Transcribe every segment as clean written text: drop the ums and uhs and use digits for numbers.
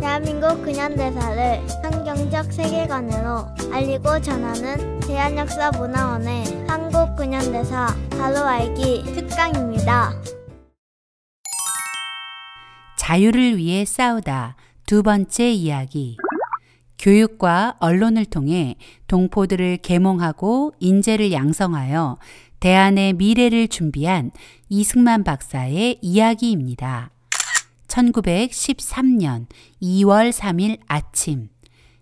대한민국 근현대사를 환경적 세계관으로 알리고 전하는 대한역사문화원의 한국근현대사 바로 알기 특강입니다. 자유를 위해 싸우다 두 번째 이야기. 교육과 언론을 통해 동포들을 계몽하고 인재를 양성하여 대한의 미래를 준비한 이승만 박사의 이야기입니다. 1913년 2월 3일 아침,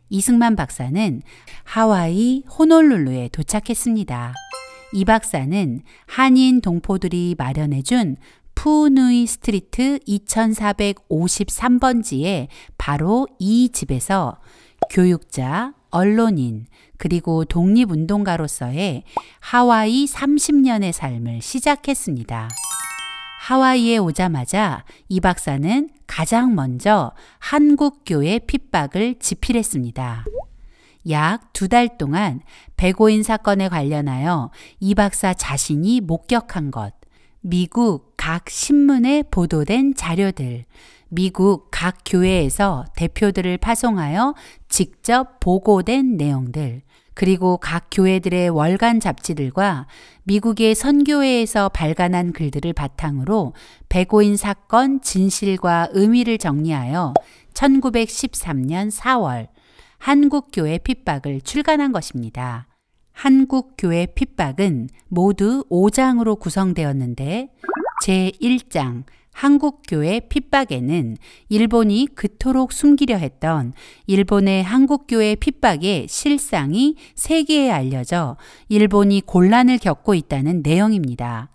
이승만 박사는 하와이 호놀룰루에 도착했습니다. 이 박사는 한인 동포들이 마련해준 푸누이 스트리트 2453번지의 바로 이 집에서 교육자, 언론인, 그리고 독립운동가로서의 하와이 30년의 삶을 시작했습니다. 하와이에 오자마자 이 박사는 가장 먼저 한국교회 핍박을 지필했습니다. 약 2달 동안 백오인 사건에 관련하여 이 박사 자신이 목격한 것, 미국 각 신문에 보도된 자료들, 미국 각 교회에서 대표들을 파송하여 직접 보고된 내용들, 그리고 각 교회들의 월간 잡지들과 미국의 선교회에서 발간한 글들을 바탕으로 백오인 사건 진실과 의미를 정리하여 1913년 4월 한국교회 핍박을 출간한 것입니다. 한국교회 핍박은 모두 5장으로 구성되었는데 제1장 한국교회 핍박에는 일본이 그토록 숨기려 했던 일본의 한국교회 핍박의 실상이 세계에 알려져 일본이 곤란을 겪고 있다는 내용입니다.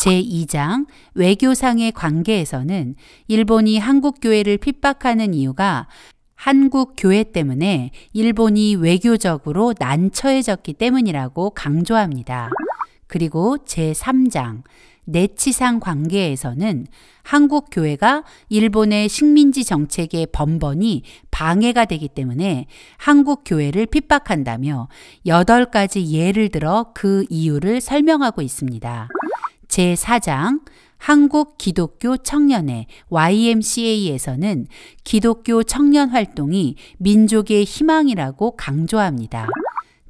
제2장 외교상의 관계에서는 일본이 한국교회를 핍박하는 이유가 한국교회 때문에 일본이 외교적으로 난처해졌기 때문이라고 강조합니다. 그리고 제3장 내치상 관계에서는 한국교회가 일본의 식민지 정책의 번번이 방해가 되기 때문에 한국교회를 핍박한다며 8가지 예를 들어 그 이유를 설명하고 있습니다. 제4장 한국 기독교 청년회 YMCA에서는 기독교 청년 활동이 민족의 희망이라고 강조합니다.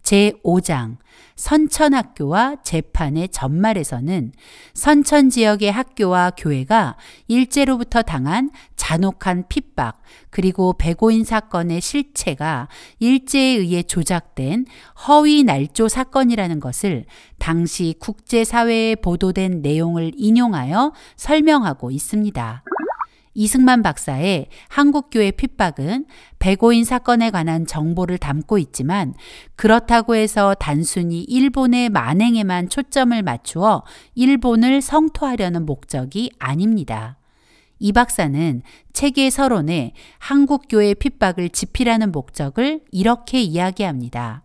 제5장 선천학교와 재판의 전말에서는 선천 지역의 학교와 교회가 일제로부터 당한 잔혹한 핍박, 그리고 백오인 사건의 실체가 일제에 의해 조작된 허위 날조 사건이라는 것을 당시 국제사회에 보도된 내용을 인용하여 설명하고 있습니다. 이승만 박사의 한국교회 핍박은 백오인 사건에 관한 정보를 담고 있지만 그렇다고 해서 단순히 일본의 만행에만 초점을 맞추어 일본을 성토하려는 목적이 아닙니다. 이 박사는 책의 서론에 한국교회 핍박을 지필하는 목적을 이렇게 이야기합니다.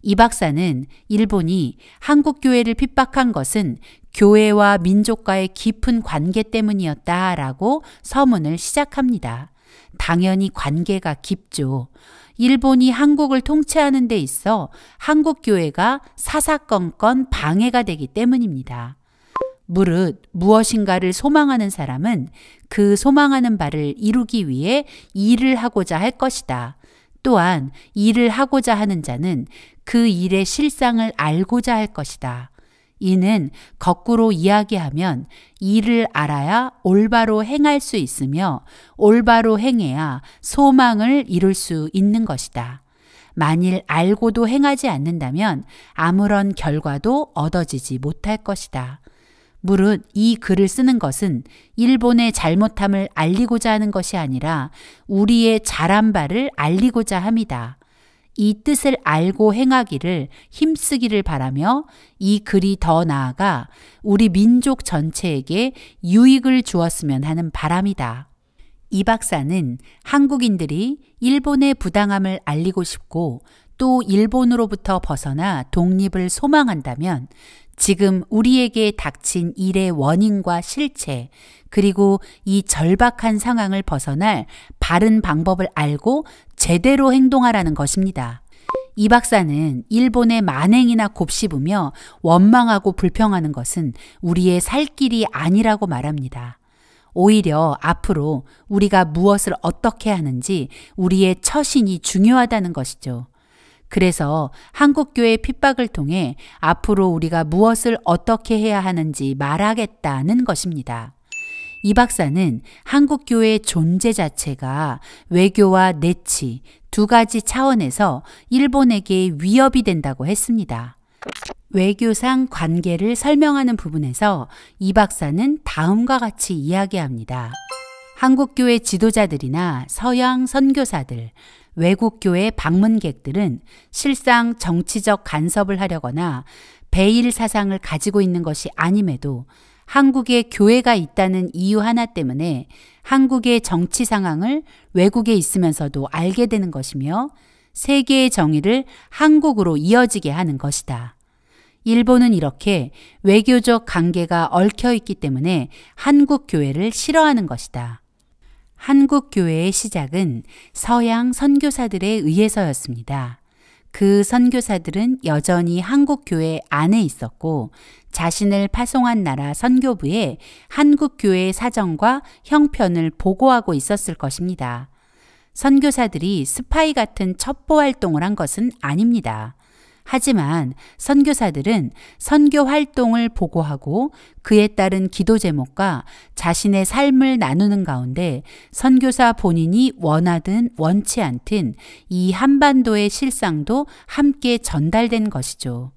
이 박사는 일본이 한국교회를 핍박한 것은 교회와 민족과의 깊은 관계 때문이었다라고 서문을 시작합니다. 당연히 관계가 깊죠. 일본이 한국을 통치하는 데 있어 한국교회가 사사건건 방해가 되기 때문입니다. 무릇 무엇인가를 소망하는 사람은 그 소망하는 바를 이루기 위해 일을 하고자 할 것이다. 또한 일을 하고자 하는 자는 그 일의 실상을 알고자 할 것이다. 이는 거꾸로 이야기하면 일을 알아야 올바로 행할 수 있으며 올바로 행해야 소망을 이룰 수 있는 것이다. 만일 알고도 행하지 않는다면 아무런 결과도 얻어지지 못할 것이다. 무릇 이 글을 쓰는 것은 일본의 잘못함을 알리고자 하는 것이 아니라 우리의 잘한 바를 알리고자 함이다. 이 뜻을 알고 행하기를 힘쓰기를 바라며 이 글이 더 나아가 우리 민족 전체에게 유익을 주었으면 하는 바람이다. 이 박사는 한국인들이 일본의 부당함을 알리고 싶고 또 일본으로부터 벗어나 독립을 소망한다면 지금 우리에게 닥친 일의 원인과 실체, 그리고 이 절박한 상황을 벗어날 바른 방법을 알고 제대로 행동하라는 것입니다. 이 박사는 일본의 만행이나 곱씹으며 원망하고 불평하는 것은 우리의 살 길이 아니라고 말합니다. 오히려 앞으로 우리가 무엇을 어떻게 하는지 우리의 처신이 중요하다는 것이죠. 그래서 한국교회 핍박을 통해 앞으로 우리가 무엇을 어떻게 해야 하는지 말하겠다는 것입니다. 이 박사는 한국교회의 존재 자체가 외교와 내치 두 가지 차원에서 일본에게 위협이 된다고 했습니다. 외교상 관계를 설명하는 부분에서 이 박사는 다음과 같이 이야기합니다. 한국교회 지도자들이나 서양 선교사들, 외국교회 방문객들은 실상 정치적 간섭을 하려거나 배일 사상을 가지고 있는 것이 아님에도 한국에 교회가 있다는 이유 하나 때문에 한국의 정치 상황을 외국에 있으면서도 알게 되는 것이며 세계의 정의를 한국으로 이어지게 하는 것이다. 일본은 이렇게 외교적 관계가 얽혀 있기 때문에 한국 교회를 싫어하는 것이다. 한국 교회의 시작은 서양 선교사들에 의해서였습니다. 그 선교사들은 여전히 한국 교회 안에 있었고 자신을 파송한 나라 선교부에 한국 교회의 사정과 형편을 보고하고 있었을 것입니다. 선교사들이 스파이 같은 첩보 활동을 한 것은 아닙니다. 하지만 선교사들은 선교 활동을 보고하고 그에 따른 기도 제목과 자신의 삶을 나누는 가운데 선교사 본인이 원하든 원치 않든 이 한반도의 실상도 함께 전달된 것이죠.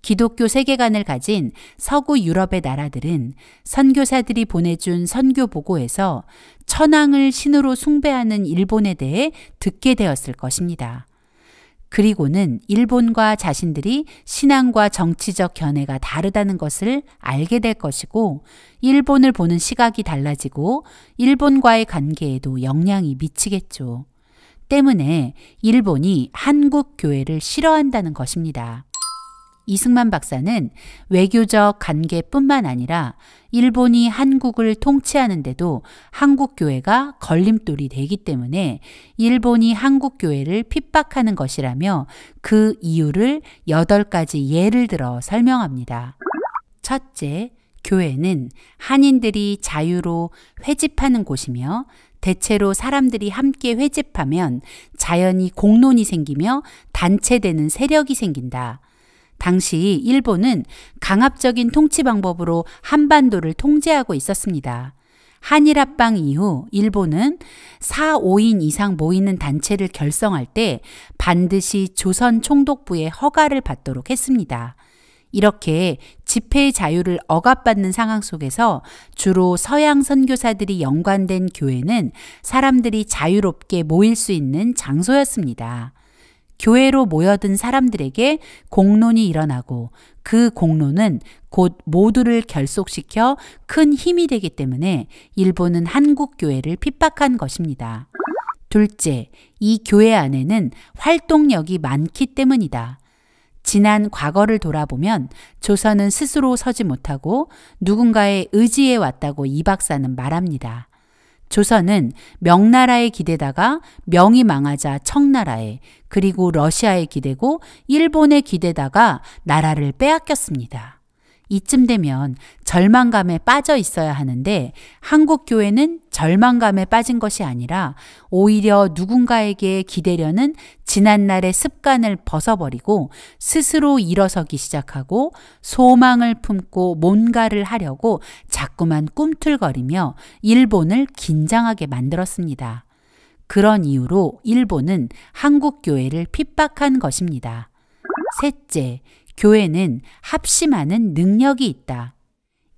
기독교 세계관을 가진 서구 유럽의 나라들은 선교사들이 보내준 선교 보고에서 천황을 신으로 숭배하는 일본에 대해 듣게 되었을 것입니다. 그리고는 일본과 자신들이 신앙과 정치적 견해가 다르다는 것을 알게 될 것이고 일본을 보는 시각이 달라지고 일본과의 관계에도 영향이 미치겠죠. 때문에 일본이 한국 교회를 싫어한다는 것입니다. 이승만 박사는 외교적 관계뿐만 아니라 일본이 한국을 통치하는데도 한국 교회가 걸림돌이 되기 때문에 일본이 한국 교회를 핍박하는 것이라며 그 이유를 8가지 예를 들어 설명합니다. 첫째, 교회는 한인들이 자유로 회집하는 곳이며 대체로 사람들이 함께 회집하면 자연히 공론이 생기며 단체되는 세력이 생긴다. 당시 일본은 강압적인 통치 방법으로 한반도를 통제하고 있었습니다. 한일합방 이후 일본은 4, 5인 이상 모이는 단체를 결성할 때 반드시 조선 총독부의 허가를 받도록 했습니다. 이렇게 집회의 자유를 억압받는 상황 속에서 주로 서양 선교사들이 연관된 교회는 사람들이 자유롭게 모일 수 있는 장소였습니다. 교회로 모여든 사람들에게 공론이 일어나고 그 공론은 곧 모두를 결속시켜 큰 힘이 되기 때문에 일본은 한국 교회를 핍박한 것입니다. 둘째, 이 교회 안에는 활동력이 많기 때문이다. 지난 과거를 돌아보면 조선은 스스로 서지 못하고 누군가의 의지에 왔다고 이 박사는 말합니다. 조선은 명나라에 기대다가 명이 망하자 청나라에 그리고 러시아에 기대고 일본에 기대다가 나라를 빼앗겼습니다. 이쯤 되면 절망감에 빠져 있어야 하는데 한국 교회는 절망감에 빠진 것이 아니라 오히려 누군가에게 기대려는 지난날의 습관을 벗어버리고 스스로 일어서기 시작하고 소망을 품고 뭔가를 하려고 자꾸만 꿈틀거리며 일본을 긴장하게 만들었습니다. 그런 이유로 일본은 한국 교회를 핍박한 것입니다. 셋째, 교회는 합심하는 능력이 있다.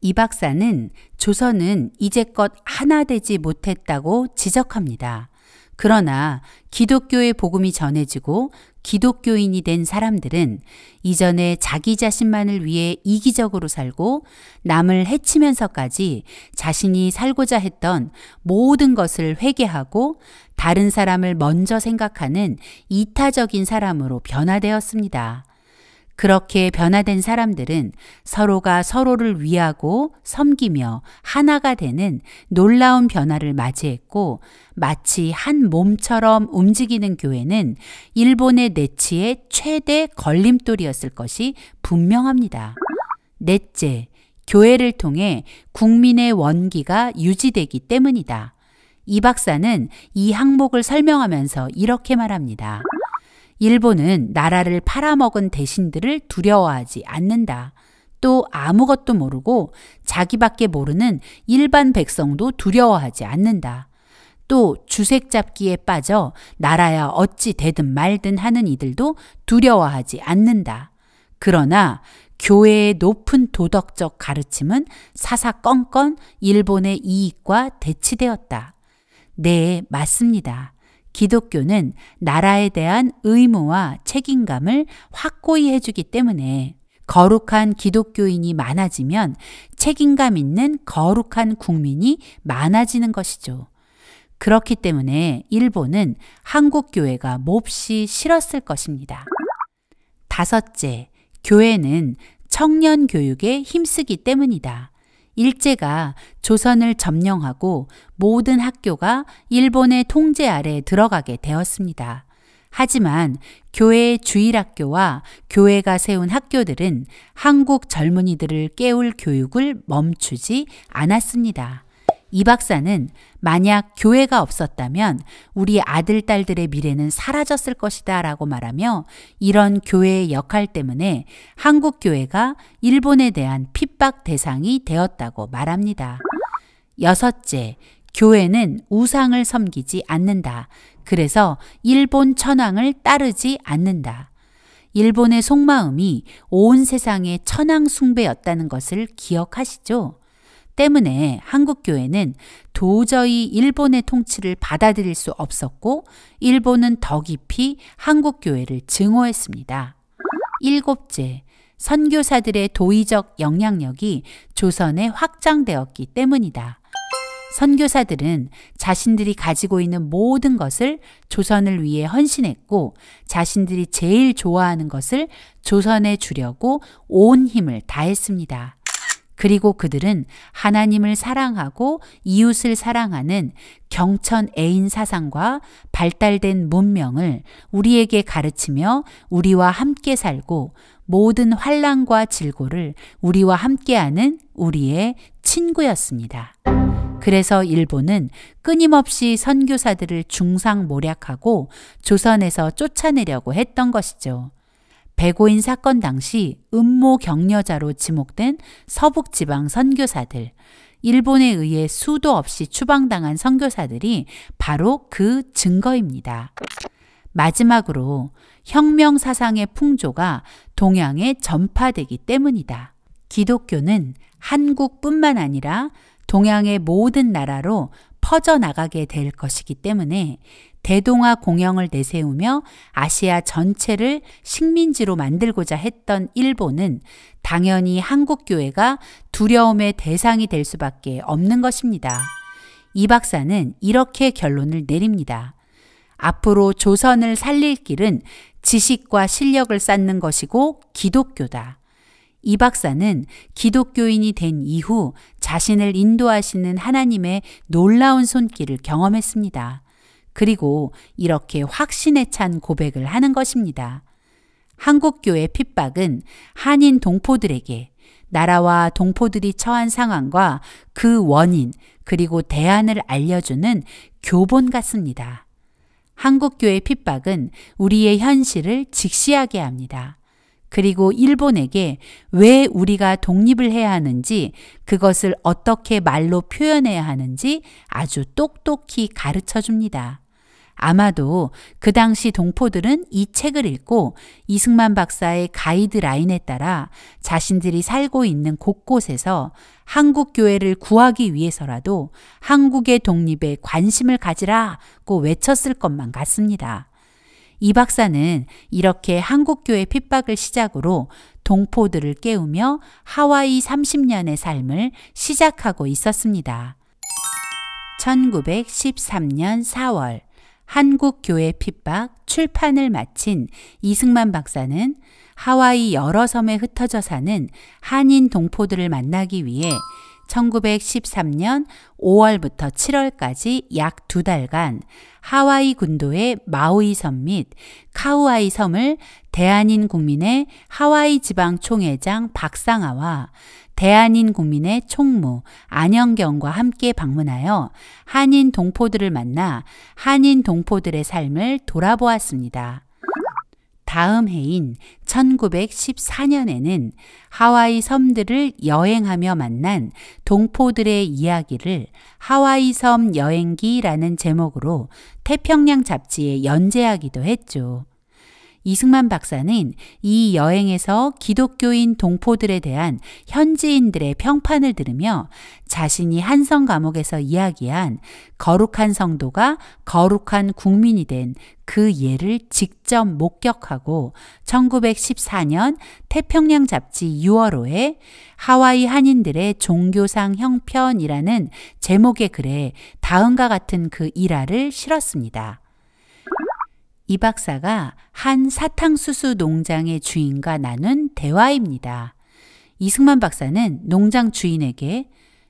이 박사는 조선은 이제껏 하나 되지 못했다고 지적합니다. 그러나 기독교의 복음이 전해지고 기독교인이 된 사람들은 이전에 자기 자신만을 위해 이기적으로 살고 남을 해치면서까지 자신이 살고자 했던 모든 것을 회개하고 다른 사람을 먼저 생각하는 이타적인 사람으로 변화되었습니다. 그렇게 변화된 사람들은 서로가 서로를 위하고 섬기며 하나가 되는 놀라운 변화를 맞이했고 마치 한 몸처럼 움직이는 교회는 일본의 내치의 최대 걸림돌이었을 것이 분명합니다. 넷째, 교회를 통해 국민의 원기가 유지되기 때문이다. 이 박사는 이 항목을 설명하면서 이렇게 말합니다. 일본은 나라를 팔아먹은 대신들을 두려워하지 않는다. 또 아무것도 모르고 자기밖에 모르는 일반 백성도 두려워하지 않는다. 또 주색 잡기에 빠져 나라야 어찌 되든 말든 하는 이들도 두려워하지 않는다. 그러나 교회의 높은 도덕적 가르침은 사사건건 일본의 이익과 대치되었다. 네, 맞습니다. 기독교는 나라에 대한 의무와 책임감을 확고히 해주기 때문에 거룩한 기독교인이 많아지면 책임감 있는 거룩한 국민이 많아지는 것이죠. 그렇기 때문에 일본은 한국 교회가 몹시 싫었을 것입니다. 다섯째, 교회는 청년 교육에 힘쓰기 때문이다. 일제가 조선을 점령하고 모든 학교가 일본의 통제 아래 들어가게 되었습니다. 하지만 교회의 주일학교와 교회가 세운 학교들은 한국 젊은이들을 깨울 교육을 멈추지 않았습니다. 이 박사는 만약 교회가 없었다면 우리 아들, 딸들의 미래는 사라졌을 것이다 라고 말하며 이런 교회의 역할 때문에 한국 교회가 일본에 대한 핍박 대상이 되었다고 말합니다. 여섯째, 교회는 우상을 섬기지 않는다. 그래서 일본 천황을 따르지 않는다. 일본의 속마음이 온 세상의 천황 숭배였다는 것을 기억하시죠? 때문에 한국교회는 도저히 일본의 통치를 받아들일 수 없었고 일본은 더 깊이 한국교회를 증오했습니다. 일곱째, 선교사들의 도의적 영향력이 조선에 확장되었기 때문이다. 선교사들은 자신들이 가지고 있는 모든 것을 조선을 위해 헌신했고 자신들이 제일 좋아하는 것을 조선에 주려고 온 힘을 다했습니다. 그리고 그들은 하나님을 사랑하고 이웃을 사랑하는 경천 애인 사상과 발달된 문명을 우리에게 가르치며 우리와 함께 살고 모든 환난과 질고를 우리와 함께하는 우리의 친구였습니다. 그래서 일본은 끊임없이 선교사들을 중상모략하고 조선에서 쫓아내려고 했던 것이죠. 백오인 사건 당시 음모 격려자로 지목된 서북지방 선교사들, 일본에 의해 수도 없이 추방당한 선교사들이 바로 그 증거입니다. 마지막으로 혁명 사상의 풍조가 동양에 전파되기 때문이다. 기독교는 한국뿐만 아니라 동양의 모든 나라로 퍼져나가게 될 것이기 때문에 대동아 공영을 내세우며 아시아 전체를 식민지로 만들고자 했던 일본은 당연히 한국교회가 두려움의 대상이 될 수밖에 없는 것입니다. 이 박사는 이렇게 결론을 내립니다. 앞으로 조선을 살릴 길은 지식과 실력을 쌓는 것이고 기독교다. 이 박사는 기독교인이 된 이후 자신을 인도하시는 하나님의 놀라운 손길을 경험했습니다. 그리고 이렇게 확신에 찬 고백을 하는 것입니다. 한국교회 핍박은 한인 동포들에게 나라와 동포들이 처한 상황과 그 원인 그리고 대안을 알려주는 교본 같습니다. 한국교회 핍박은 우리의 현실을 직시하게 합니다. 그리고 일본에게 왜 우리가 독립을 해야 하는지 그것을 어떻게 말로 표현해야 하는지 아주 똑똑히 가르쳐 줍니다. 아마도 그 당시 동포들은 이 책을 읽고 이승만 박사의 가이드라인에 따라 자신들이 살고 있는 곳곳에서 한국 교회를 구하기 위해서라도 한국의 독립에 관심을 가지라고 외쳤을 것만 같습니다. 이 박사는 이렇게 한국교회 핍박을 시작으로 동포들을 깨우며 하와이 30년의 삶을 시작하고 있었습니다. 1913년 4월 한국교회 핍박 출판을 마친 이승만 박사는 하와이 여러 섬에 흩어져 사는 한인 동포들을 만나기 위해 1913년 5월부터 7월까지 약 2달간 하와이 군도의 마우이 섬 및 카우아이 섬을 대한인 국민의 하와이 지방 총회장 박상아와 대한인 국민의 총무 안영경과 함께 방문하여 한인 동포들을 만나 한인 동포들의 삶을 돌아보았습니다. 다음 해인 1914년에는 하와이 섬들을 여행하며 만난 동포들의 이야기를 하와이 섬 여행기라는 제목으로 태평양 잡지에 연재하기도 했죠. 이승만 박사는 이 여행에서 기독교인 동포들에 대한 현지인들의 평판을 들으며 자신이 한성 감옥에서 이야기한 거룩한 성도가 거룩한 국민이 된 그 예를 직접 목격하고 1914년 태평양 잡지 6월호에 하와이 한인들의 종교상 형편이라는 제목의 글에 다음과 같은 그 일화를 실었습니다. 이 박사가 한 사탕수수 농장의 주인과 나눈 대화입니다. 이승만 박사는 농장 주인에게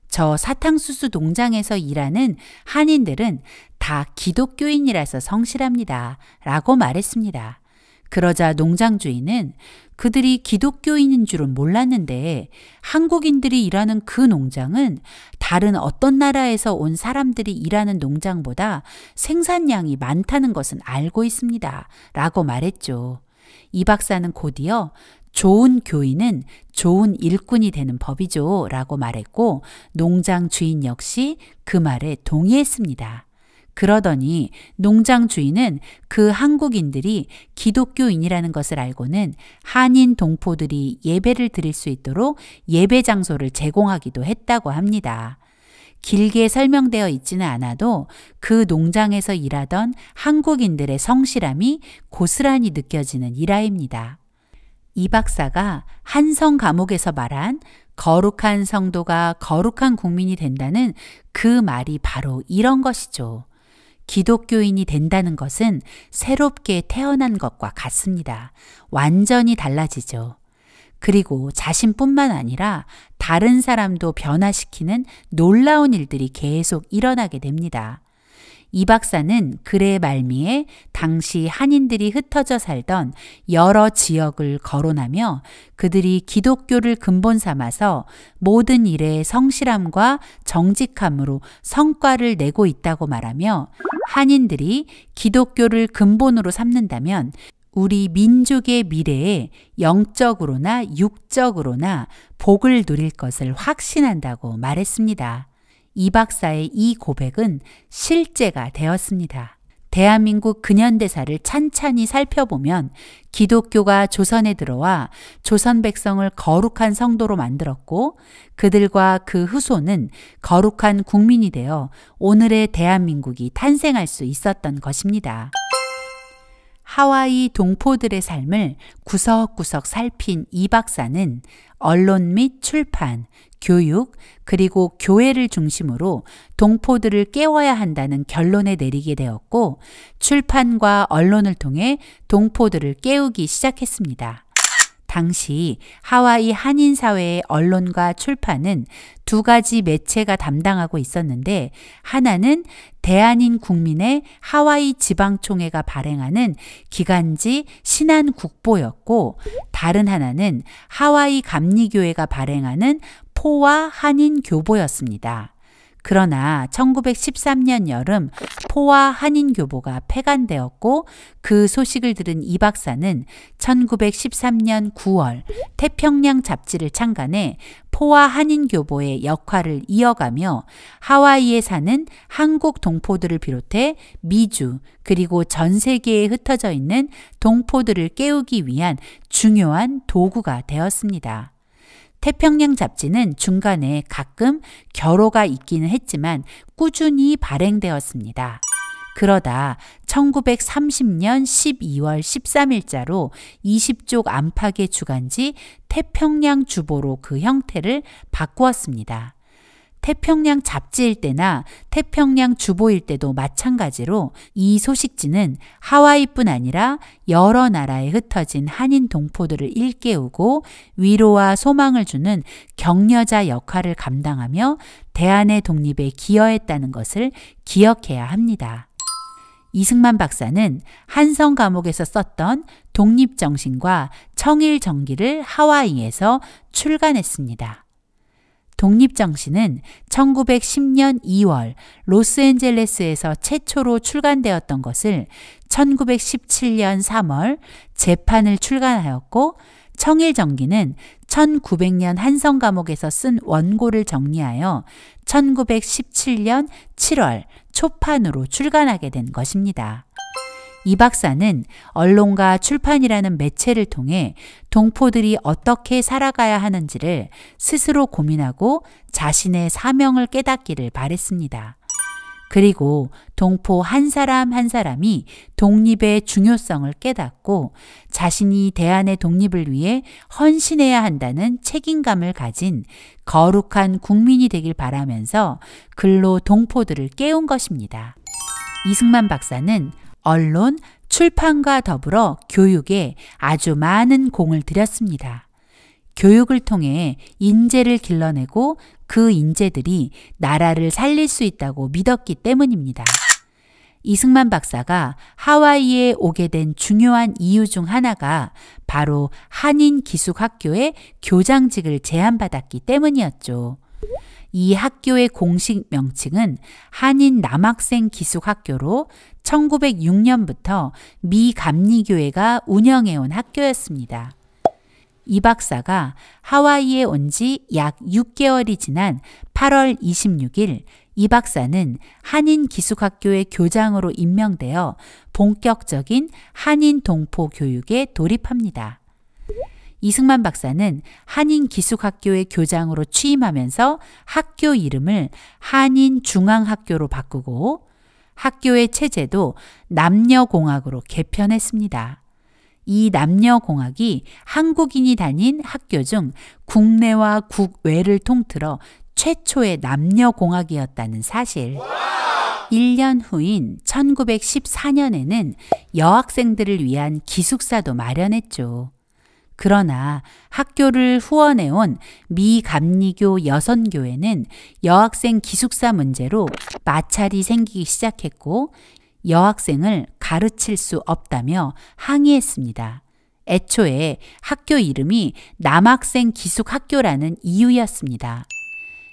저 사탕수수 농장에서 일하는 한인들은 다 기독교인이라서 성실합니다. 라고 말했습니다. 그러자 농장 주인은 그들이 기독교인인 줄은 몰랐는데 한국인들이 일하는 그 농장은 다른 어떤 나라에서 온 사람들이 일하는 농장보다 생산량이 많다는 것은 알고 있습니다. 라고 말했죠. 이 박사는 곧이어 좋은 교인은 좋은 일꾼이 되는 법이죠. 라고 말했고 농장 주인 역시 그 말에 동의했습니다. 그러더니 농장 주인은 그 한국인들이 기독교인이라는 것을 알고는 한인 동포들이 예배를 드릴 수 있도록 예배 장소를 제공하기도 했다고 합니다. 길게 설명되어 있지는 않아도 그 농장에서 일하던 한국인들의 성실함이 고스란히 느껴지는 일화입니다. 이 박사가 한성 감옥에서 말한 거룩한 성도가 거룩한 국민이 된다는 그 말이 바로 이런 것이죠. 기독교인이 된다는 것은 새롭게 태어난 것과 같습니다. 완전히 달라지죠. 그리고 자신뿐만 아니라 다른 사람도 변화시키는 놀라운 일들이 계속 일어나게 됩니다. 이 박사는 글의 말미에 당시 한인들이 흩어져 살던 여러 지역을 거론하며 그들이 기독교를 근본 삼아서 모든 일에 성실함과 정직함으로 성과를 내고 있다고 말하며 한인들이 기독교를 근본으로 삼는다면 우리 민족의 미래에 영적으로나 육적으로나 복을 누릴 것을 확신한다고 말했습니다. 이 박사의 이 고백은 실제가 되었습니다. 대한민국 근현대사를 찬찬히 살펴보면 기독교가 조선에 들어와 조선 백성을 거룩한 성도로 만들었고 그들과 그 후손은 거룩한 국민이 되어 오늘의 대한민국이 탄생할 수 있었던 것입니다. 하와이 동포들의 삶을 구석구석 살핀 이 박사는 언론 및 출판, 교육, 그리고 교회를 중심으로 동포들을 깨워야 한다는 결론에 내리게 되었고 출판과 언론을 통해 동포들을 깨우기 시작했습니다. 당시 하와이 한인사회의 언론과 출판은 두 가지 매체가 담당하고 있었는데 하나는 대한인 국민의 하와이 지방총회가 발행하는 기간지 신한국보였고 다른 하나는 하와이 감리교회가 발행하는 포와 한인교보였습니다. 그러나 1913년 여름 포와 한인교보가 폐간되었고 그 소식을 들은 이 박사는 1913년 9월 태평양 잡지를 창간해 포와 한인교보의 역할을 이어가며 하와이에 사는 한국 동포들을 비롯해 미주 그리고 전 세계에 흩어져 있는 동포들을 깨우기 위한 중요한 도구가 되었습니다. 태평양 잡지는 중간에 가끔 결호가 있기는 했지만 꾸준히 발행되었습니다. 그러다 1930년 12월 13일자로 20쪽 안팎의 주간지 태평양 주보로 그 형태를 바꾸었습니다. 태평양 잡지일 때나 태평양 주보일 때도 마찬가지로 이 소식지는 하와이뿐 아니라 여러 나라에 흩어진 한인 동포들을 일깨우고 위로와 소망을 주는 격려자 역할을 감당하며 대한의 독립에 기여했다는 것을 기억해야 합니다. 이승만 박사는 한성 감옥에서 썼던 독립정신과 청일정기를 하와이에서 출간했습니다. 독립정신은 1910년 2월 로스앤젤레스에서 최초로 출간되었던 것을 1917년 3월 재판을 출간하였고, 청일정기는 1900년 한성 감옥에서 쓴 원고를 정리하여 1917년 7월 초판으로 출간하게 된 것입니다. 이 박사는 언론과 출판이라는 매체를 통해 동포들이 어떻게 살아가야 하는지를 스스로 고민하고 자신의 사명을 깨닫기를 바랬습니다. 그리고 동포 한 사람 한 사람이 독립의 중요성을 깨닫고 자신이 대한의 독립을 위해 헌신해야 한다는 책임감을 가진 거룩한 국민이 되길 바라면서 글로 동포들을 깨운 것입니다. 이승만 박사는 언론, 출판과 더불어 교육에 아주 많은 공을 들였습니다. 교육을 통해 인재를 길러내고 그 인재들이 나라를 살릴 수 있다고 믿었기 때문입니다. 이승만 박사가 하와이에 오게 된 중요한 이유 중 하나가 바로 한인 기숙학교의 교장직을 제안받았기 때문이었죠. 이 학교의 공식 명칭은 한인 남학생 기숙학교로 1906년부터 미 감리교회가 운영해온 학교였습니다. 이 박사가 하와이에 온 지 약 6개월이 지난 8월 26일 이 박사는 한인 기숙학교의 교장으로 임명되어 본격적인 한인 동포 교육에 돌입합니다. 이승만 박사는 한인 기숙학교의 교장으로 취임하면서 학교 이름을 한인중앙학교로 바꾸고 학교의 체제도 남녀공학으로 개편했습니다. 이 남녀공학이 한국인이 다닌 학교 중 국내와 국외를 통틀어 최초의 남녀공학이었다는 사실. 1년 후인 1914년에는 여학생들을 위한 기숙사도 마련했죠. 그러나 학교를 후원해온 미 감리교 여선교회는 여학생 기숙사 문제로 마찰이 생기기 시작했고 여학생을 가르칠 수 없다며 항의했습니다. 애초에 학교 이름이 남학생 기숙학교라는 이유였습니다.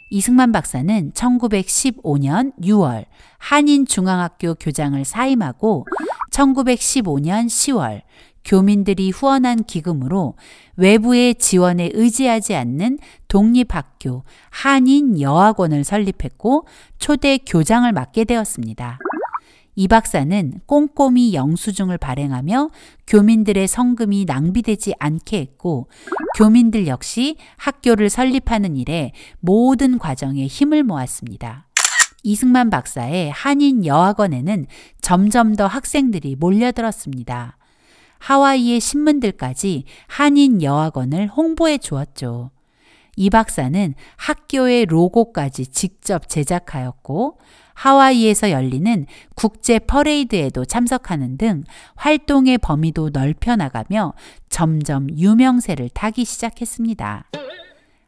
이승만 박사는 1915년 6월 한인중앙학교 교장을 사임하고 1915년 10월 교민들이 후원한 기금으로 외부의 지원에 의지하지 않는 독립학교 한인여학원을 설립했고 초대 교장을 맡게 되었습니다. 이 박사는 꼼꼼히 영수증을 발행하며 교민들의 성금이 낭비되지 않게 했고 교민들 역시 학교를 설립하는 일에 모든 과정에 힘을 모았습니다. 이승만 박사의 한인여학원에는 점점 더 학생들이 몰려들었습니다. 하와이의 신문들까지 한인여학원을 홍보해 주었죠. 이 박사는 학교의 로고까지 직접 제작하였고 하와이에서 열리는 국제 퍼레이드에도 참석하는 등 활동의 범위도 넓혀나가며 점점 유명세를 타기 시작했습니다.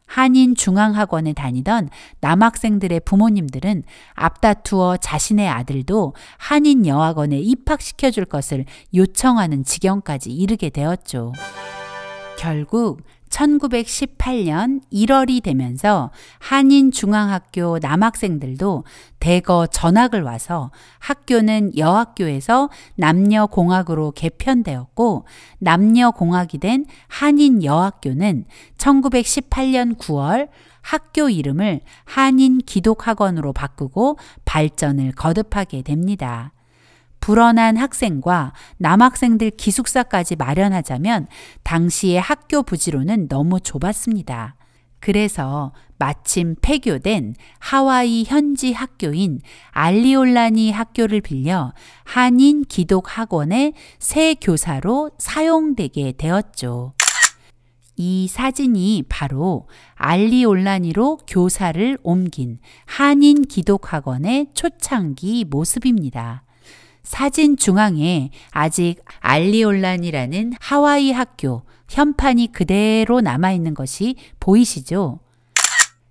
한인중앙학원에 다니던 남학생들의 부모님들은 앞다투어 자신의 아들도 한인여학원에 입학시켜줄 것을 요청하는 지경까지 이르게 되었죠. 결국 1918년 1월이 되면서 한인중앙학교 남학생들도 대거 전학을 와서 학교는 여학교에서 남녀공학으로 개편되었고 남녀공학이 된 한인여학교는 1918년 9월 학교 이름을 한인기독학원으로 바꾸고 발전을 거듭하게 됩니다. 불어난 학생과 남학생들 기숙사까지 마련하자면 당시의 학교 부지로는 너무 좁았습니다. 그래서 마침 폐교된 하와이 현지 학교인 알리올라니 학교를 빌려 한인 기독학원의 새 교사로 사용되게 되었죠. 이 사진이 바로 알리올라니로 교사를 옮긴 한인 기독학원의 초창기 모습입니다. 사진 중앙에 아직 알리올란이라는 하와이 학교 현판이 그대로 남아있는 것이 보이시죠?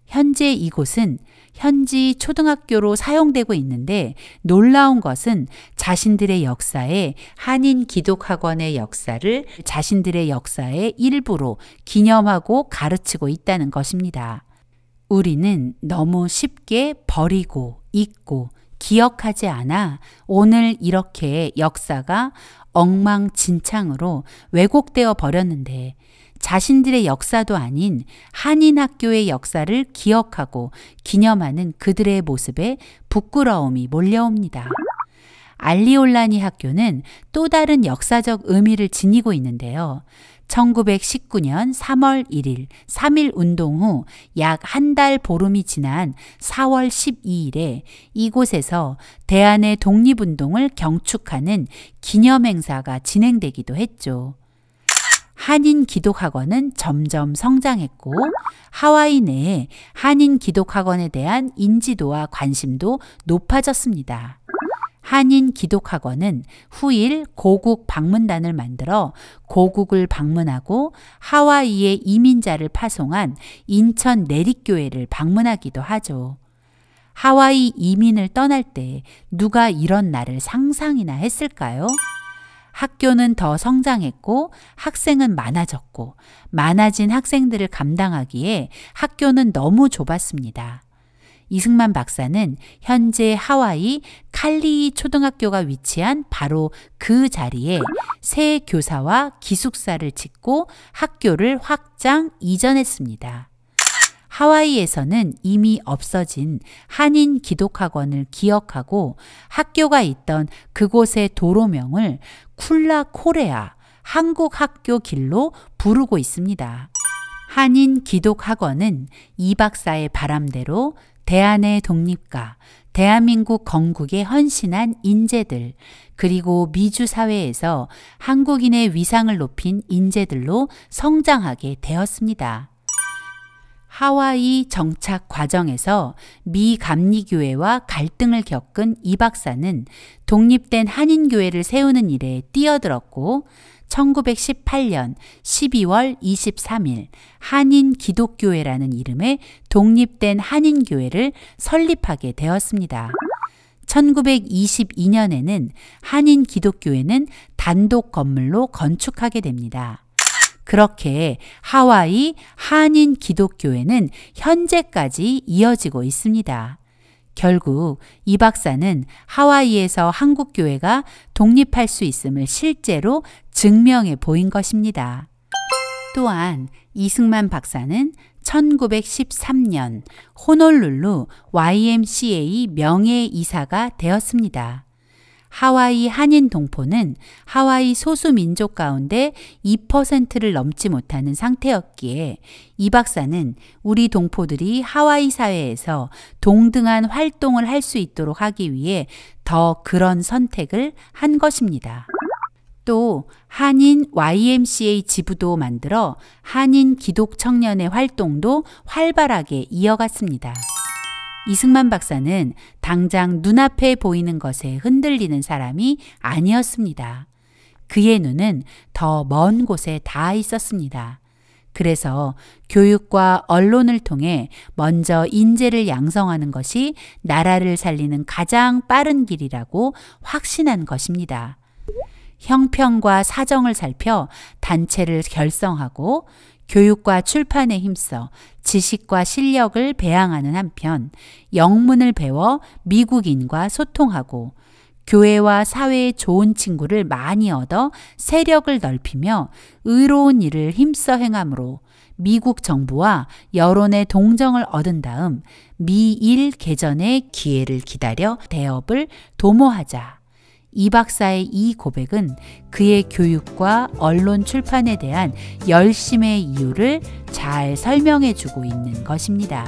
현재 이곳은 현지 초등학교로 사용되고 있는데 놀라운 것은 자신들의 역사에 한인 기독학원의 역사를 자신들의 역사의 일부로 기념하고 가르치고 있다는 것입니다. 우리는 너무 쉽게 버리고 잊고 기억하지 않아 오늘 이렇게 역사가 엉망진창으로 왜곡되어 버렸는데 자신들의 역사도 아닌 한인 학교의 역사를 기억하고 기념하는 그들의 모습에 부끄러움이 몰려옵니다. 알리올라니 학교는 또 다른 역사적 의미를 지니고 있는데요. 1919년 3월 1일 3.1 운동 후 약 한 달 보름이 지난 4월 12일에 이곳에서 대한의 독립운동을 경축하는 기념행사가 진행되기도 했죠. 한인 기독학원은 점점 성장했고 하와이 내에 한인 기독학원에 대한 인지도와 관심도 높아졌습니다. 한인 기독학원은 후일 고국 방문단을 만들어 고국을 방문하고 하와이에 이민자를 파송한 인천 내립교회를 방문하기도 하죠. 하와이 이민을 떠날 때 누가 이런 날을 상상이나 했을까요? 학교는 더 성장했고 학생은 많아졌고 많아진 학생들을 감당하기에 학교는 너무 좁았습니다. 이승만 박사는 현재 하와이 칼리이 초등학교가 위치한 바로 그 자리에 새 교사와 기숙사를 짓고 학교를 확장 이전했습니다. 하와이에서는 이미 없어진 한인 기독학원을 기억하고 학교가 있던 그곳의 도로명을 쿨라 코레아 한국 학교 길로 부르고 있습니다. 한인 기독학원은 이 박사의 바람대로 대한의 독립과 대한민국 건국에 헌신한 인재들 그리고 미주 사회에서 한국인의 위상을 높인 인재들로 성장하게 되었습니다. 하와이 정착 과정에서 미 감리교회와 갈등을 겪은 이 박사는 독립된 한인교회를 세우는 일에 뛰어들었고 1918년 12월 23일 한인 기독교회라는 이름의 독립된 한인교회를 설립하게 되었습니다. 1922년에는 한인 기독교회는 단독 건물로 건축하게 됩니다. 그렇게 하와이 한인 기독교회는 현재까지 이어지고 있습니다. 결국 이 박사는 하와이에서 한국교회가 독립할 수 있음을 실제로 증명해 보인 것입니다. 또한 이승만 박사는 1913년 호놀룰루 YMCA 명예이사가 되었습니다. 하와이 한인 동포는 하와이 소수민족 가운데 2%를 넘지 못하는 상태였기에 이 박사는 우리 동포들이 하와이 사회에서 동등한 활동을 할 수 있도록 하기 위해 더 그런 선택을 한 것입니다. 또 한인 YMCA 지부도 만들어 한인 기독 청년의 활동도 활발하게 이어갔습니다. 이승만 박사는 당장 눈앞에 보이는 것에 흔들리는 사람이 아니었습니다. 그의 눈은 더 먼 곳에 닿아 있었습니다. 그래서 교육과 언론을 통해 먼저 인재를 양성하는 것이 나라를 살리는 가장 빠른 길이라고 확신한 것입니다. 형평과 사정을 살펴 단체를 결성하고 교육과 출판에 힘써 지식과 실력을 배양하는 한편 영문을 배워 미국인과 소통하고 교회와 사회의 좋은 친구를 많이 얻어 세력을 넓히며 의로운 일을 힘써 행함으로 미국 정부와 여론의 동정을 얻은 다음 미일 개전의 기회를 기다려 대업을 도모하자. 이 박사의 이 고백은 그의 교육과 언론 출판에 대한 열심의 이유를 잘 설명해 주고 있는 것입니다.